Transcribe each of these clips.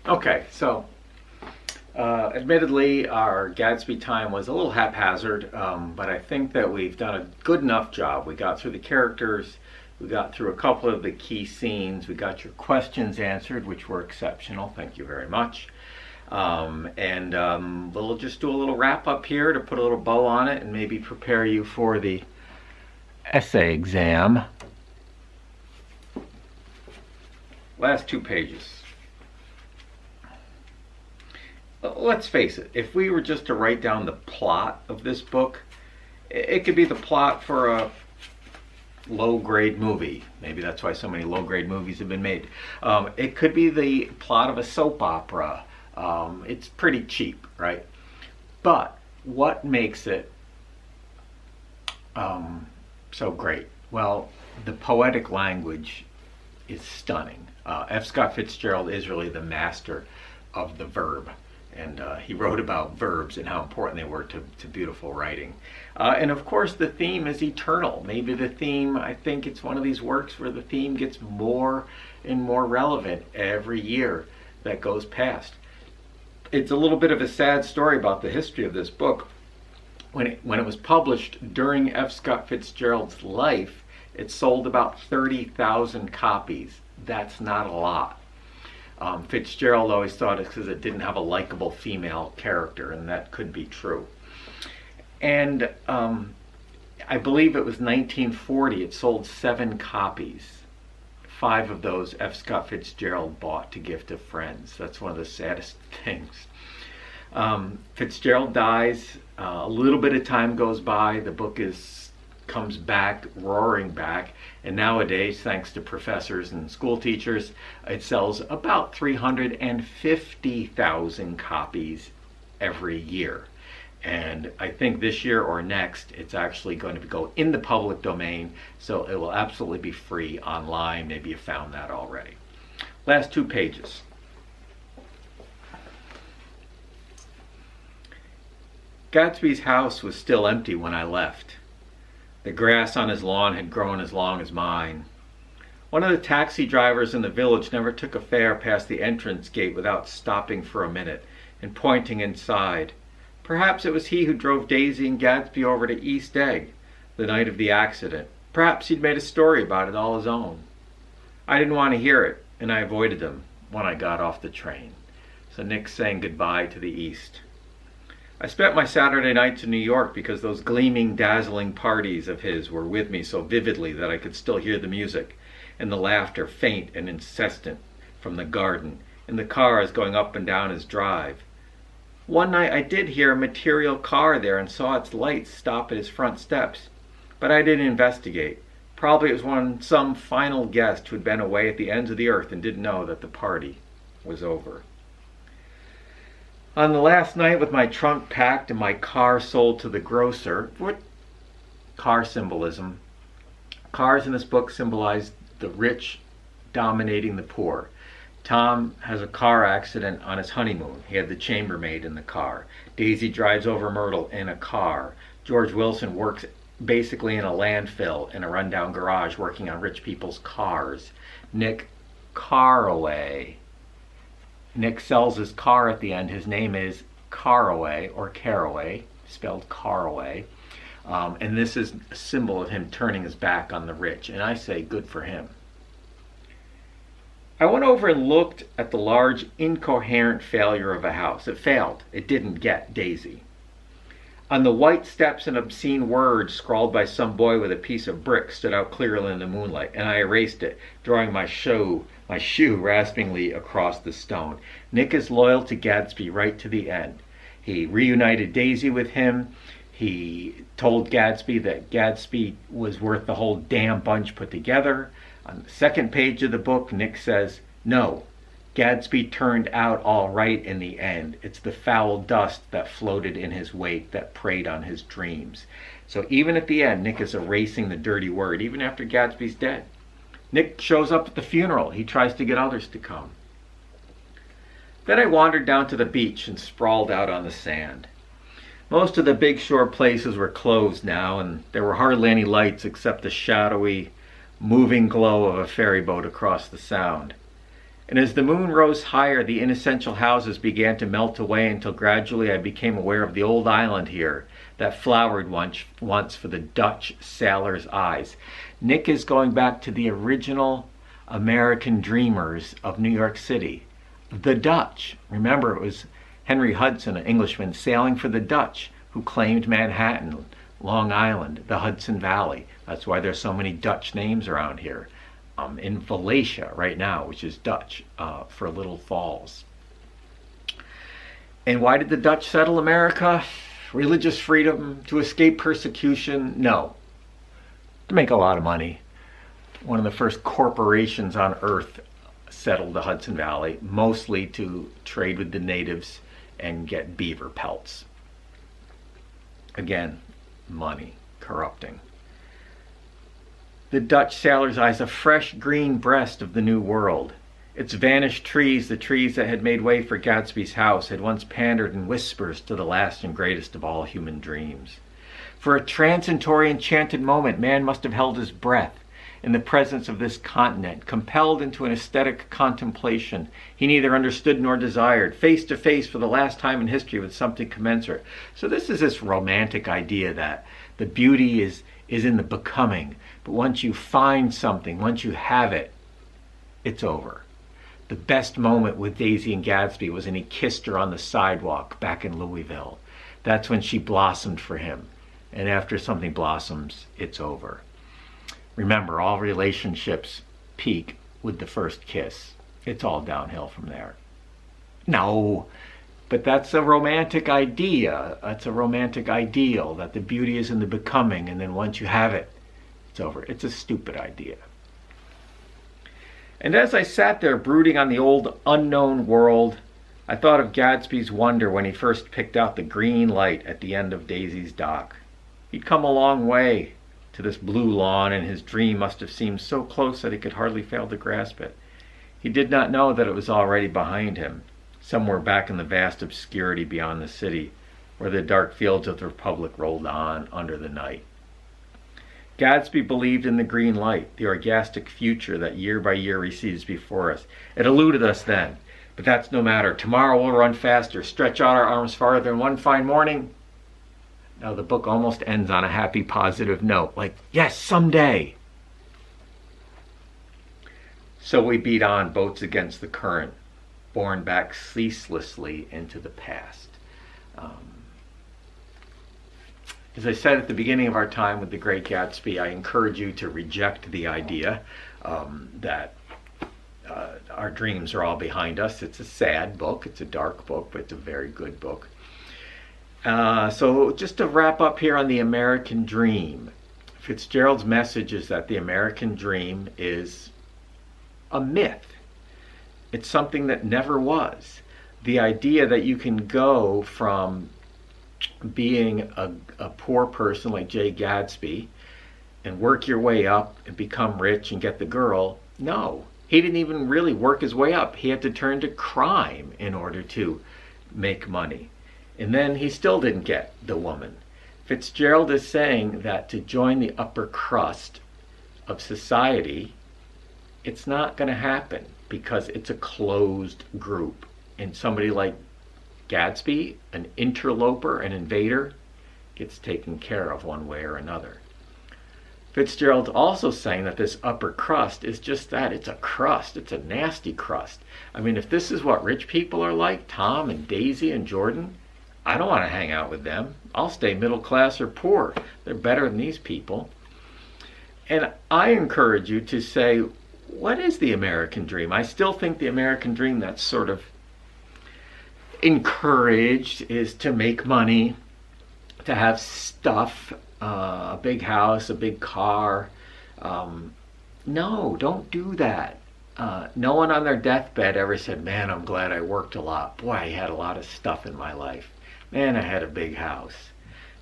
Okay, so admittedly, our Gatsby time was a little haphazard, but I think that we've done a good enough job. We got through the characters, we got through a couple of the key scenes, we got your questions answered, which were exceptional. Thank you very much. We'll just do a little wrap up here to put a little bow on it and maybe prepare you for the essay exam. Last 2 pages. Let's face it, if we were just to write down the plot of this book, it could be the plot for a low-grade movie. Maybe that's why so many low-grade movies have been made. It could be the plot of a soap opera. It's pretty cheap, right? But what makes it so great? Well, the poetic language is stunning. F. Scott Fitzgerald is really the master of the verb. And he wrote about verbs and how important they were to beautiful writing. And of course, the theme is eternal. Maybe the theme, I think it's one of these works where the theme gets more and more relevant every year that goes past. It's a little bit of a sad story about the history of this book. When it was published during F. Scott Fitzgerald's life, it sold about 30,000 copies. That's not a lot. Fitzgerald always thought it's because it didn't have a likable female character, and that could be true. And I believe it was 1940, it sold 7 copies. 5 of those F. Scott Fitzgerald bought to give to friends. That's one of the saddest things. Fitzgerald dies, a little bit of time goes by, the book comes back, roaring back, and nowadays, thanks to professors and school teachers, it sells about 350,000 copies every year. And I think this year or next, it's actually going to go in the public domain, so it will absolutely be free online. Maybe you found that already. Last 2 pages. Gatsby's house was still empty when I left. The grass on his lawn had grown as long as mine. One of the taxi drivers in the village never took a fare past the entrance gate without stopping for a minute and pointing inside. Perhaps it was he who drove Daisy and Gatsby over to East Egg the night of the accident. Perhaps he'd made a story about it all his own. I didn't want to hear it, and I avoided them when I got off the train. So Nick's saying goodbye to the East. I spent my Saturday nights in New York because those gleaming, dazzling parties of his were with me so vividly that I could still hear the music and the laughter faint and incessant from the garden and the cars going up and down his drive. One night I did hear a material car there and saw its lights stop at his front steps, but I didn't investigate. Probably it was some final guest who'd been away at the ends of the earth and didn't know that the party was over. On the last night, with my trunk packed and my car sold to the grocer, what car symbolism? Cars in this book symbolize the rich dominating the poor. Tom has a car accident on his honeymoon. He had the chambermaid in the car. Daisy drives over Myrtle in a car. George Wilson works basically in a landfill in a rundown garage working on rich people's cars. Nick Carraway. Nick sells his car at the end. His name is Carraway, or Caraway, spelled Carraway. And this is a symbol of him turning his back on the rich. And I say, good for him. I went over and looked at the large, incoherent failure of a house. It failed. It didn't get Daisy. On the white steps, an obscene word scrawled by some boy with a piece of brick stood out clearly in the moonlight, and I erased it, drawing my shoe raspingly across the stone. Nick is loyal to Gatsby right to the end. He reunited Daisy with him. He told Gatsby that Gatsby was worth the whole damn bunch put together. On the second page of the book, Nick says, no, Gatsby turned out all right in the end. It's the foul dust that floated in his wake that preyed on his dreams. So even at the end, Nick is erasing the dirty word, even after Gatsby's dead. Nick shows up at the funeral. He tries to get others to come. Then I wandered down to the beach and sprawled out on the sand. Most of the big shore places were closed now, and there were hardly any lights except the shadowy, moving glow of a ferry boat across the sound. And as the moon rose higher, the inessential houses began to melt away until gradually I became aware of the old island here that flowered once for the Dutch sailor's eyes. Nick is going back to the original American dreamers of New York City. The Dutch. Remember, it was Henry Hudson, an Englishman, sailing for the Dutch, who claimed Manhattan, Long Island, the Hudson Valley. That's why there's so many Dutch names around here. In Valencia right now, which is Dutch for Little Falls. And why did the Dutch settle America? Religious freedom, to escape persecution? No. To make a lot of money. One of the first corporations on earth settled the Hudson Valley, mostly to trade with the natives and get beaver pelts. Again, money, corrupting. The Dutch sailor's eyes, a fresh green breast of the new world. Its vanished trees, the trees that had made way for Gatsby's house, had once pandered in whispers to the last and greatest of all human dreams. For a transitory enchanted moment, man must have held his breath in the presence of this continent, compelled into an aesthetic contemplation he neither understood nor desired, face to face for the last time in history with something commensurate. So this is this romantic idea that the beauty is in the becoming. But once you find something, once you have it, it's over. The best moment with Daisy and Gatsby was when he kissed her on the sidewalk back in Louisville. That's when she blossomed for him. And after something blossoms, it's over. Remember, all relationships peak with the first kiss. It's all downhill from there. No, but that's a romantic idea. That's a romantic ideal, that the beauty is in the becoming, and then once you have it, it's over. It's a stupid idea. And as I sat there brooding on the old unknown world, I thought of Gatsby's wonder when he first picked out the green light at the end of Daisy's dock. He'd come a long way to this blue lawn, and his dream must have seemed so close that he could hardly fail to grasp it. He did not know that it was already behind him, somewhere back in the vast obscurity beyond the city, where the dark fields of the Republic rolled on under the night. Gatsby believed in the green light, the orgastic future that year by year recedes before us. It eluded us then, but that's no matter. Tomorrow we'll run faster, stretch out our arms farther, and one fine morning... Now the book almost ends on a happy, positive note, like, yes, someday. So we beat on, boats against the current, borne back ceaselessly into the past. As I said at the beginning of our time with The Great Gatsby, I encourage you to reject the idea that our dreams are all behind us. It's a sad book, it's a dark book, but it's a very good book. So just to wrap up here on the American dream, Fitzgerald's message is that the American dream is a myth. It's something that never was. The idea that you can go from being a poor person like Jay Gatsby and work your way up and become rich and get the girl, no. He didn't even really work his way up. He had to turn to crime in order to make money. And then he still didn't get the woman. Fitzgerald is saying that to join the upper crust of society, it's not going to happen because it's a closed group. And somebody like Gatsby, an interloper, an invader, gets taken care of one way or another. Fitzgerald's also saying that this upper crust is just that. It's a crust. It's a nasty crust. I mean, if this is what rich people are like, Tom and Daisy and Jordan, I don't want to hang out with them. I'll stay middle class or poor. They're better than these people. And I encourage you to say, what is the American dream? I still think the American dream that's sort of encouraged is to make money, to have stuff, a big house, a big car. No, don't do that. No one on their deathbed ever said, man, I'm glad I worked a lot. Boy, I had a lot of stuff in my life. Man, I had a big house.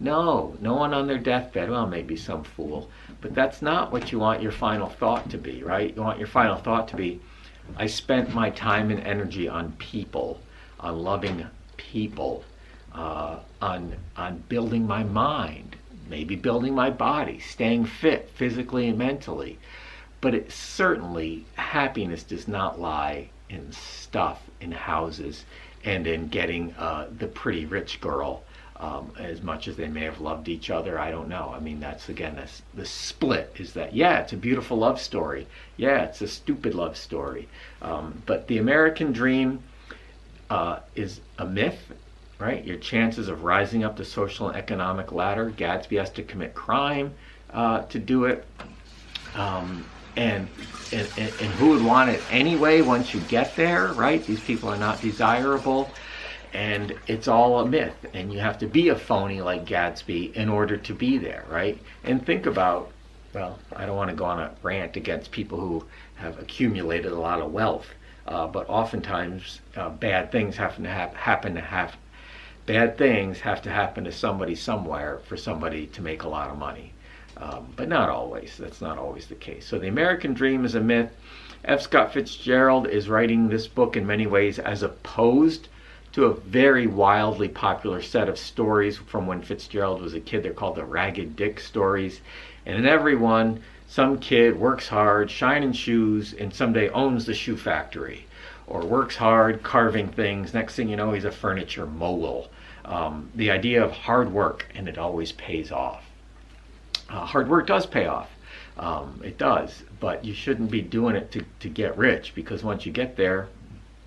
No one on their deathbed, well, maybe some fool, but that's not what you want your final thought to be, right? You want your final thought to be, I spent my time and energy on people, on loving people, on building my mind, maybe building my body, staying fit physically and mentally. But it certainly, happiness does not lie in stuff, in houses, and in getting the pretty rich girl. As much as they may have loved each other, I don't know. I mean, that's again, the split is that, yeah, it's a beautiful love story. Yeah, it's a stupid love story. But the American dream is a myth, right? Your chances of rising up the social and economic ladder, Gatsby has to commit crime to do it. And who would want it anyway once you get there, right? These people are not desirable. And it's all a myth, and you have to be a phony like Gatsby in order to be there, right? And think about, well, I don't want to go on a rant against people who have accumulated a lot of wealth, but oftentimes bad things have to happen to somebody somewhere for somebody to make a lot of money. But not always. That's not always the case. So the American dream is a myth. F. Scott Fitzgerald is writing this book in many ways as opposed to a very wildly popular set of stories from when Fitzgerald was a kid. They're called the Ragged Dick stories. And in every one, some kid works hard, shining shoes, and someday owns the shoe factory. Or works hard, carving things. Next thing you know, he's a furniture mogul. The idea of hard work, and it always pays off. Hard work does pay off. It does. But you shouldn't be doing it to get rich, because once you get there,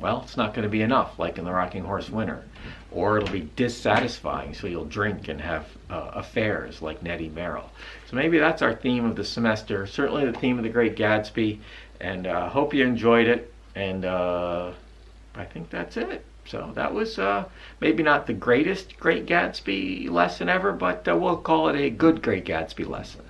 well, it's not going to be enough, like in the Rocking Horse Winter. Or it'll be dissatisfying, so you'll drink and have affairs like Nettie Merrill. So maybe that's our theme of the semester, certainly the theme of The Great Gatsby, and hope you enjoyed it, and I think that's it. So that was maybe not the greatest Great Gatsby lesson ever, but we'll call it a good Great Gatsby lesson.